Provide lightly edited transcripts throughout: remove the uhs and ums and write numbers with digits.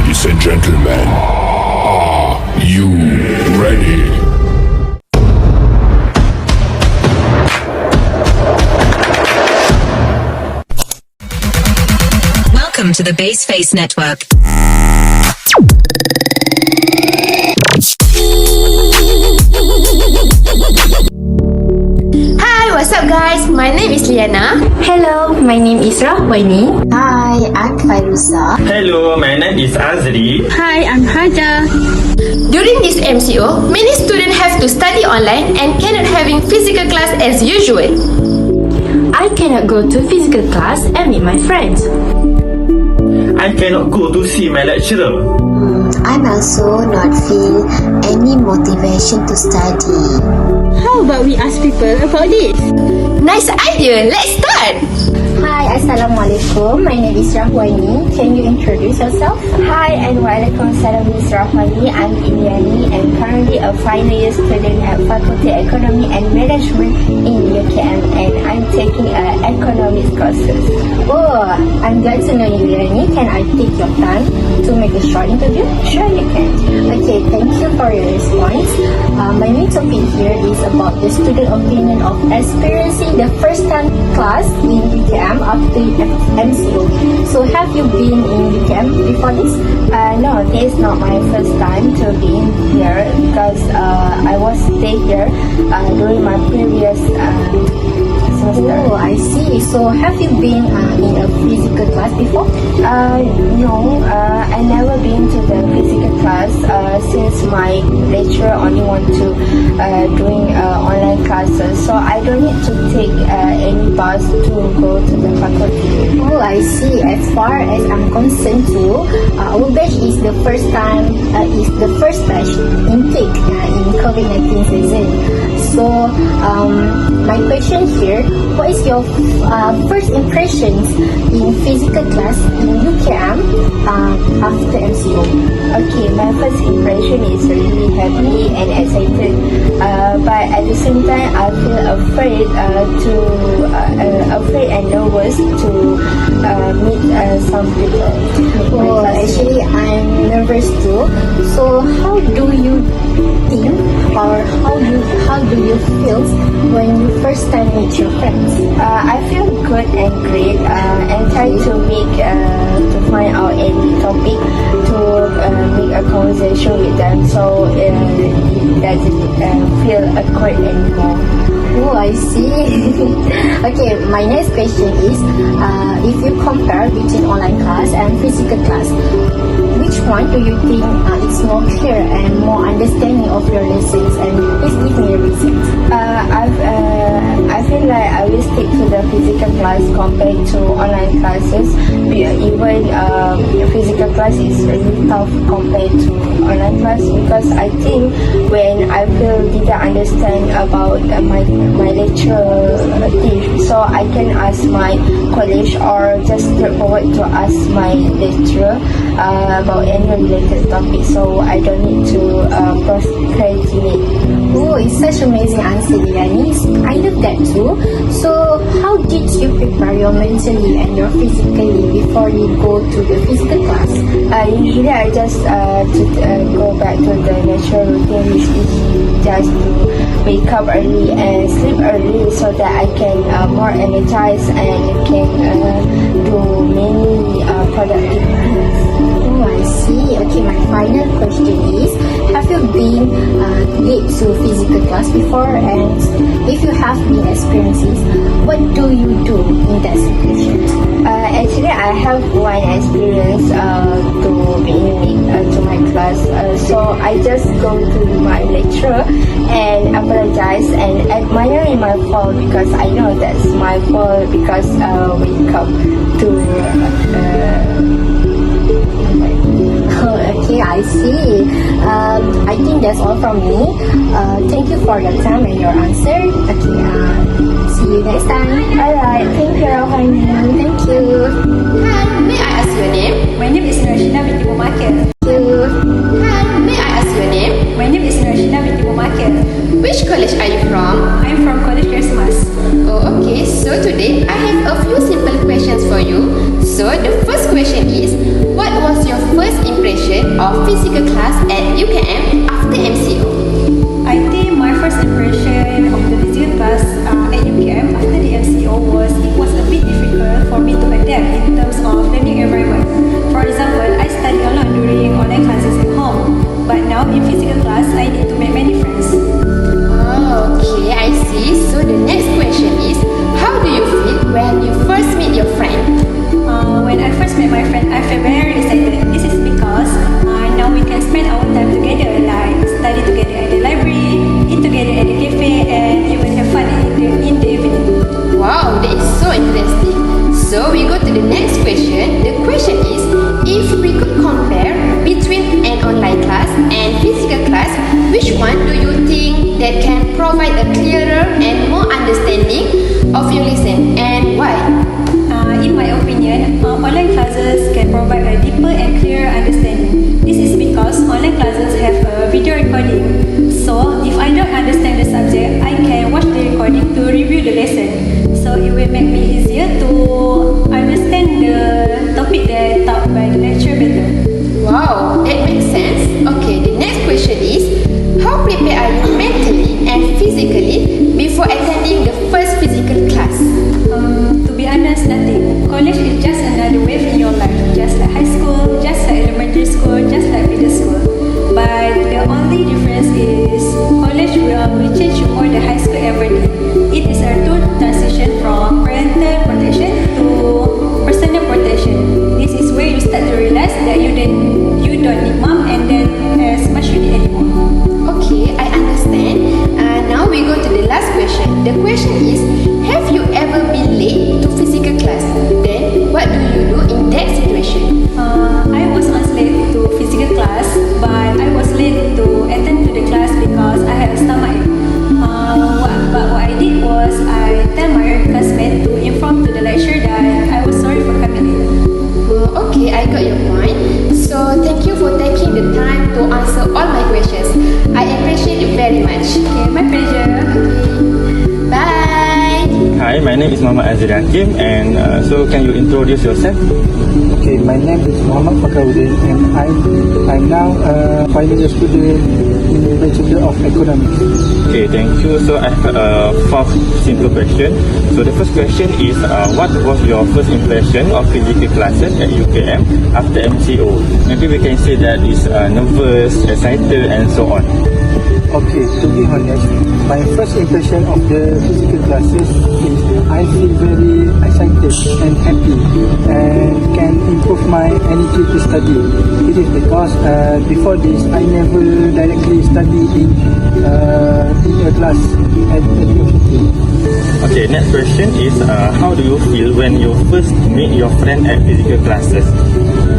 Ladies and gentlemen, are you ready? Welcome to the Baseface Network. Hi, what's up guys? My name is Liana. Hello, my name is RAHWANI. Hi, I'm FAIRUZZAH. Hello, my name is AZRI. Hi, I'm HAJAR. During this MCO, many students have to study online and cannot having physical class as usual. I cannot go to physical class and meet my friends. I cannot go to see my lecturer. I'm also not feel any motivation to study. How about we ask people about this? Nice idea, let's start! Hi, Assalamualaikum. My name is RAHWANI. Can you introduce yourself? Hi and welcome, Miss RAHWANI. I'm Iliani and currently a final year student at Faculty Economy and Management in UKM, and I'm taking economics courses. Oh, I'm glad to know you, Iliani. Can I take your time to make a short interview? Sure, you can. Okay, thank you for your response. My main topic here is about the student opinion of experiencing the first time class in UKM after MCO. So have you been in UKM before this? No, this is not my first time to be in here because I was stay here during my previous semester. Oh, I see. So have you been in a physical class before? No, I never been to the physical class since my lecturer only want to doing online classes, so I don't need to take any bus to go to the faculty. Oh, I see. As far as I'm concerned too, our batch is the first time, is the first batch intake in COVID-19 season. So, my question here, what is your first impressions in physical class in UKM after MCO? Okay, my first impression is really happy and excited, but at the same time I feel afraid afraid and nervous to meet some people. Oh, actually I'm nervous too. So how do you think, or how do you feel when you first time meet your friends? I feel good and great, and try to to find out any topic to make a conversation with them, so it doesn't feel awkward anymore. Oh, I see. Okay, my next question is, if you compare between online class and physical class, which one do you think is more clear and more understanding of your lessons? And please give me a reason. I feel like I will stick to the physical class compared to online classes. Even physical class is really tough compared to online class, because I think when I didn't understand about my lecturer teach, so I can ask my college or just straightforward to ask my lecturer about any related topic, so I don't need to procrastinate. Oh, it's such amazing answer, Liani. I love that too. So, how did you prepare your mentally and your physically before you go to the physical class? Usually I just go back to the natural routine, which is just to wake up early and sleep early, so that I can more energize and can do many productive things. Oh, I see. Okay, my final question is, have you been late to physical class before? And if you have been experiences, what do you do in that situation? Actually, I have one experience to being late to my class. So I just go to my lecturer and apologize and admire my fault, because I know that's my fault, because wake up to Okay, I see. I think that's all from me. Thank you for your time and your answer. Okay, see you next time. Alright, thank you, RAHWANI. Thank you. Hi, may I ask your name? My name is NURLIYANA binti Mumakir. Thank you. Hi, may I ask your name? My name is NURLIYANA binti Mumakir. Which college are you from? I'm from College Christmas. Oh, okay. So today I have a few simple questions for you. So the first question is, what was your first impression of physical class at UKM after MCO? I think my first impression of the physical class at UKM after the MCO was it was a bit difficult for me to adapt in terms of learning environment. For example, I study a lot during online classes at home, but now in physical class, I need to make many friends. Oh, okay, I see. So the next question is, how do you feel when you first meet your friend? When I first met my friend, I felt very excited. This is because now we can spend our time together, like study together at the library, eat together at the cafe, and even have fun in the evening. Wow, that is so interesting. So we go to the next question. The question is, if we could compare between an online class and physical class, which one do you think that can provide a clearer and more understanding of your lesson, and why? In my opinion, online classes can provide a deeper and clearer understanding. This is because online classes have a video recording. So if I don't understand the subject, I can watch the recording to review the lesson. So it will make me easier to understand the topic that taught by the lecturer better. Wow, that makes sense. Okay, the next question is, how prepared are you mentally and physically before attending the first physical class? To be honest, nothing. College is just another wave in your life, just like high school, just like elementary school, just like middle school. But the only difference is college will change you more than high school ever did. It is a true transition from parental protection to personal protection. This is where you start to realize that you don't need mom and dad as much you need anymore. Okay, I understand. Now we go to the last question. The question is, have you ever been late to physical class? Then, what do you do in that situation? I was once late to physical class, but I was late to attend to the class because I had a stomachache. But what I did was I tell my classmate to inform to the lecturer that I was sorry for coming late. Okay, I got your point. So, thank you for taking the time to answer all my questions. I appreciate it very much. Okay, my pleasure. Bye. Hi, my name is Muhammad AZRI, and so can you introduce yourself? Okay, my name is Muhammad BAKRI, and I'm now a final year student in the Bachelor of Economics. Okay, thank you. So I have a 4 simple question. So the first question is, what was your first impression of physical classes at UKM after MCO? Maybe we can say that is nervous, excited, and so on. Okay, to be honest, my first impression of the physical classes is I feel very excited and happy and can improve my energy to study. It is because before this I never directly studied in a class at the university. Okay, next question is, how do you feel when you first meet your friend at physical classes?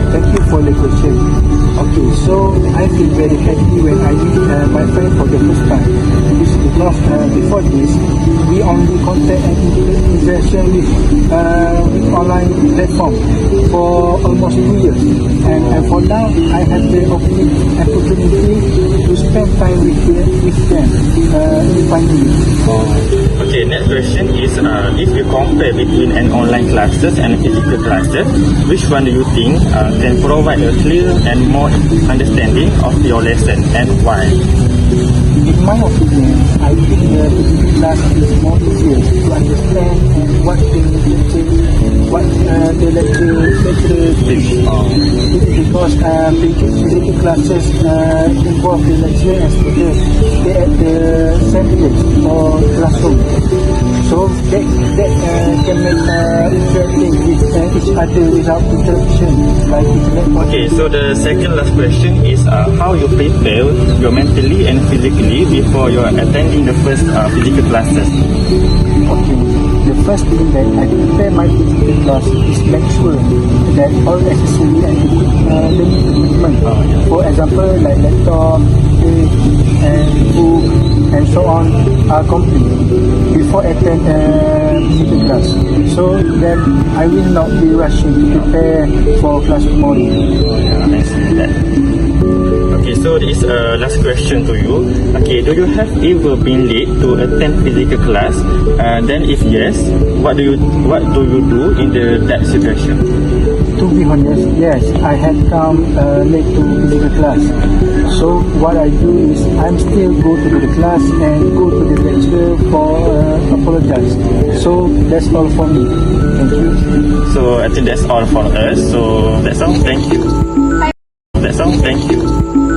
Thank you for the question. Okay, so I feel very happy when I meet my friend for the first time. This is because before this, we only contact and interaction with online platform for almost 2 years. And for now, I have the opportunity to spend time with them in finally. Okay, next question is, if you compare between an online classes and physical classes, which one do you think can provide a clear and more understanding of your lesson, and why? In my opinion, I think the physical class is more easier to understand what the lecturer teach. It is because physical classes involve the lecturer and students. They at the same place or classroom. So that can make interacting with each other without interruption, like internet. Okay, so the second last question is, how you prepare your mentally and physically before you are attending the first physical classes? Okay, the first thing that I prepare my physical class is make sure that all necessary and learning equipment, for example like laptop, page, and book, and so on, are complete before attend physical class. So that I will not be rushing to prepare for class tomorrow. I see that. Okay, so this last question to you. Okay, do you have ever been late to attend physical class? Then if yes, what do you do in that situation? To be honest, yes, I had come late to physical class. So what I do is I'm still go to the class and go to the lecturer for apologize. So that's all for me. Thank you. So I think that's all for us. So that's all. Thank you. That's all. Thank you.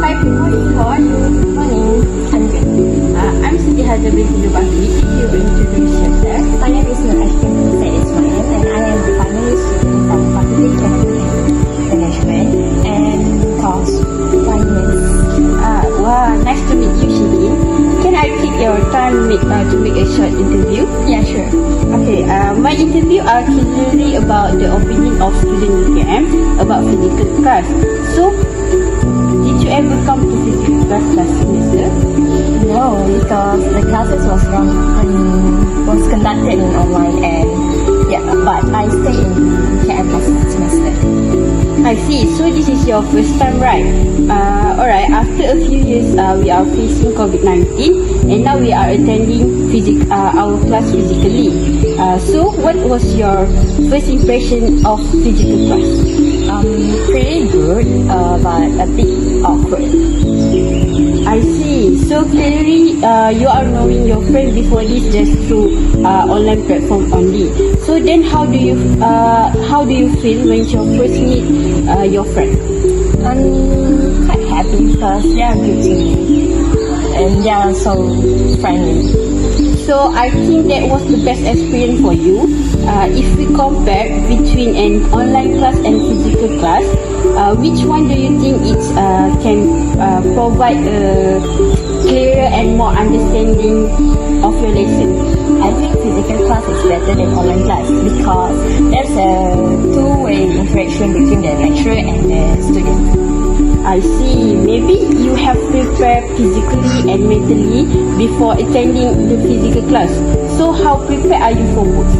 Hi, good morning. How are you? Morning, I'm good. I'm Siti HAJAR binti BAKRI. Can you introduce yourself? My name is NURLIYANA and I am the finally student from Faculty of Management and course finance. Wow, nice to meet you, Shikin. Can I take your time to make a short interview? Yeah, sure. Okay, my interview are clearly about the opinion of student UKM about physical class. So, did you ever come to physical class last semester? No, because the classes was conducted in online and yeah, but I stay in UKM last semester. I see. So this is your first time, right? Alright. After a few years, we are facing COVID-19, and now we are attending our class physically. So, what was your first impression of physical class? Pretty good, but a bit awkward. I see. So clearly, you are knowing your friend before this just through online platform only. So then, how do you feel when you first meet your friend? I'm quite happy because they are good to me and they are so friendly. So I think that was the best experience for you. If we compare between an online class and physical class, which one do you think it can provide a clearer and more understanding of your lesson? I think physical class is better than online class because there's a two-way interaction between the lecturer and the student. I see. Maybe you have prepared physically and mentally before attending the physical class. So how prepared are you for both?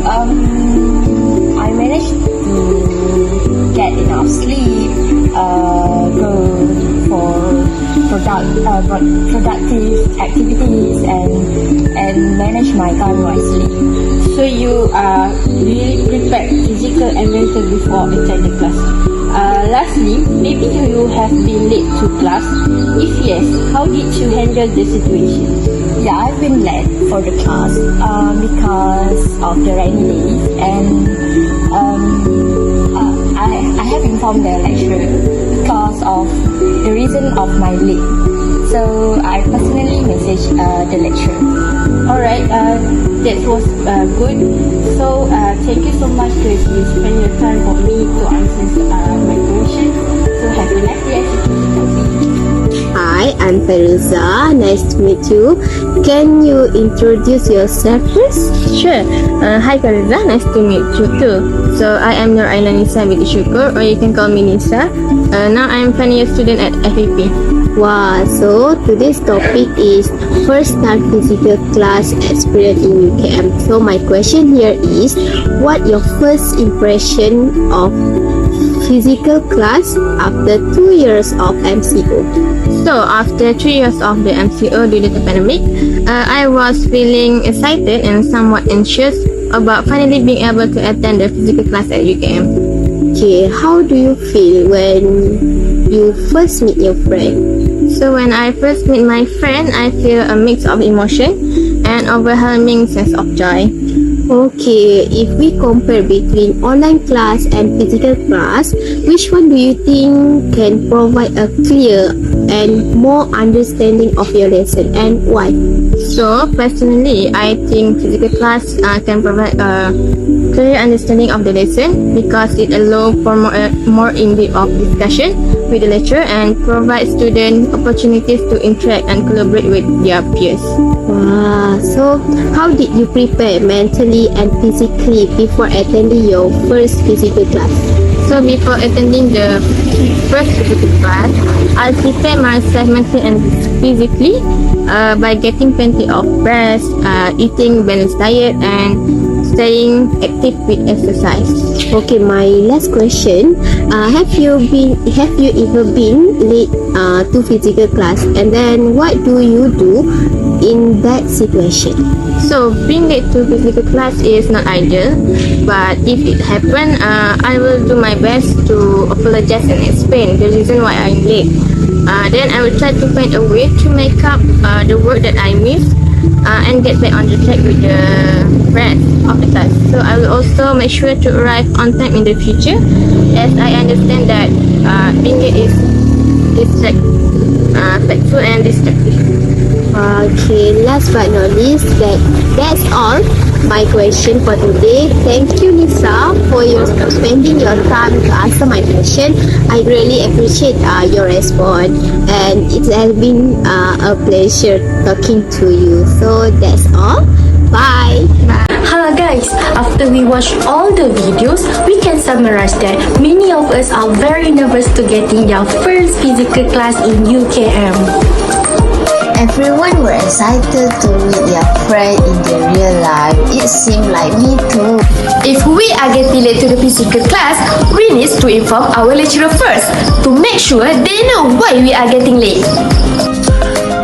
I managed to get enough sleep, go for productive activities and manage my time wisely. So you are really prepared physical and mental before attending class. Lastly, maybe you have been late to class. If yes, how did you handle the situation? Yeah, I've been late for the class because of the rainy days and I have informed the lecturer because of the reason of my late. So I personally messaged the lecturer. Alright, that was good. So thank you so much because you spend your time for me to answer my question. So have a nice day. Hi, I'm FAIRUZZAH. Nice to meet you. Can you introduce yourself first? Sure. Hi FAIRUZZAH, nice to meet you too. So I am NURLIYANA binti Syukur, or you can call me Nisa. Now I am final year student at FAP. Wow, so today's topic is first time physical class experience in UKM. So my question here is, what your first impression of physical class after 2 years of MCO? So after 2 years of the MCO due to the pandemic, I was feeling excited and somewhat anxious about finally being able to attend the physical class at UKM. Okay, how do you feel when you first meet your friend? So when I first meet my friend, I feel a mix of emotion and overwhelming sense of joy. Okay, if we compare between online class and physical class, which one do you think can provide a clear and more understanding of your lesson and why? So personally, I think physical class can provide a clear understanding of the lesson because it allows for more in-depth of discussion with the lecturer and provide students opportunities to interact and collaborate with their peers. Wow, so how did you prepare mentally and physically before attending your first physical class? So before attending the first physical class, I'll prepare myself mentally and physically by getting plenty of rest, eating balanced diet, and staying active with exercise. Okay, my last question. Have you ever been late to physical class? And then what do you do in that situation? So being late to physical class is not ideal, but if it happens, I will do my best to apologize and explain the reason why I'm late. Then I will try to find a way to make up the work that I missed and get back on the track with the rest of the class. So I will also make sure to arrive on time in the future, as I understand that being late is distractful and distracting. Okay, last but not least, that's all my question for today. Thank you, Lisa, for spending your time to answer my question. I really appreciate your response, and it has been a pleasure talking to you. So that's all. Bye. Hello guys, after we watch all the videos, we can summarize that many of us are very nervous to getting their first physical class in UKM. Everyone were excited to meet their friend in the real life. It seemed like me too. If we are getting late to the physical class, we need to inform our lecturer first to make sure they know why we are getting late.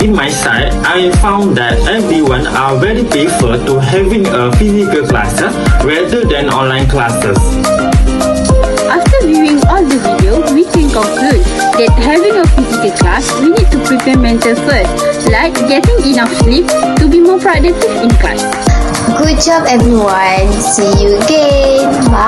In my side, I found that everyone are very prefer to having a physical classes rather than online classes. After viewing all the video, we can conclude that having a physical class, we need to prepare mental first, like getting enough sleep to be more productive in class. Good job everyone. See you again. Bye.